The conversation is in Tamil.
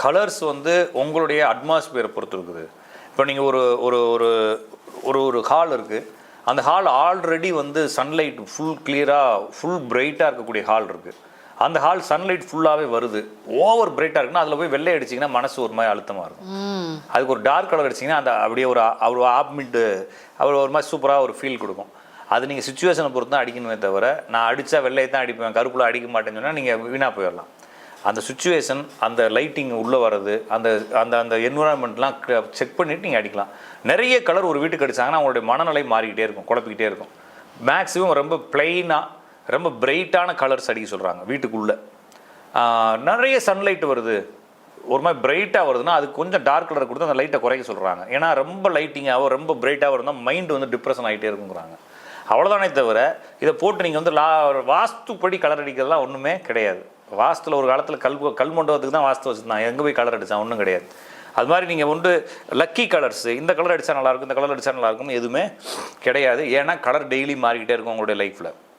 கலர்ஸ் வந்து உங்களுடைய அட்மாஸ்பியரை பொறுத்து இருக்குது. இப்போ நீங்கள் ஒரு ஒரு ஒரு ஒரு ஒரு ஹால் இருக்குது, அந்த ஹால் ஆல்ரெடி வந்து சன்லைட் ஃபுல் கிளியராக ஃபுல் பிரைட்டாக இருக்கக்கூடிய ஹால் இருக்குது. அந்த ஹால் சன்லைட் ஃபுல்லாகவே வருது, ஓவர் பிரைட்டாக இருக்குன்னா அதில் போய் வெள்ளை அடிச்சிங்கன்னா மனசு ஒரு மாதிரி அழுத்தமாக இருக்கும். அதுக்கு ஒரு டார்க் கலர் அடிச்சிங்கன்னா அந்த அப்படியே ஒரு ஆப்மிட்டு அவர் ஒரு மாதிரி சூப்பராக ஒரு ஃபீல் கொடுக்கும். அது நீங்கள் சுச்சுவேஷனை பொறுத்து தான் அடிக்கணுமே தவிர, நான் அடித்தா வெள்ளையை தான் அடிப்பேன், கருப்பில் அடிக்க மாட்டேன்னு சொன்னால் நீங்கள் வீணாக போயிடலாம். அந்த சுச்சுவேஷன், அந்த லைட்டிங் உள்ளே வர்றது, அந்த அந்த அந்த என்விரான்மெண்ட்லாம் செக் பண்ணிவிட்டு நீங்கள் அடிக்கலாம். நிறைய கலர் ஒரு வீட்டுக்கு அடித்தாங்கன்னா அவங்களுடைய மனநிலை மாறிக்கிட்டே இருக்கும், குழப்பிக்கிட்டே இருக்கும். மேக்ஸிமம் ரொம்ப பிளெயினாக ரொம்ப பிரைட்டான கலர்ஸ் அடிக்க சொல்கிறாங்க வீட்டுக்குள்ளே. நிறைய சன்லைட் வருது, ஒரு மாதிரி பிரைட்டாக வருதுன்னா அதுக்கு கொஞ்சம் டார்க் கலர் கொடுத்து அந்த லைட்டை குறைக்க சொல்கிறாங்க. ஏன்னா ரொம்ப லைட்டிங்காகவோ ரொம்ப பிரைட்டாக இருந்தால் மைண்டு வந்து டிப்ரெஷன் ஆகிட்டே இருக்குங்கிறாங்க. அவ்வளோதானே தவிர இதை போட்டு நீங்கள் வந்து வாஸ்துப்படி கலர் அடிக்கிறதுலாம் ஒன்றுமே கிடையாது. வாஸ்துவில் ஒரு காலத்தில் கல் மண்டபத்துக்கு தான் வாஸ்து வச்சுருந்தான், எங்கே போய் கலர் அடித்தான் ஒன்றும் கிடையாது. அது மாதிரி நீங்கள் வந்து லக்கி கலர்ஸு, இந்த கலர் அடித்தா நல்லாயிருக்கும், இந்த கலர் அடித்தா நல்லாயிருக்கும் எதுவுமே கிடையாது. ஏன்னா கலர் டெய்லி மாறிக்கிட்டே இருக்கும் உங்களுடைய லைஃப்பில்.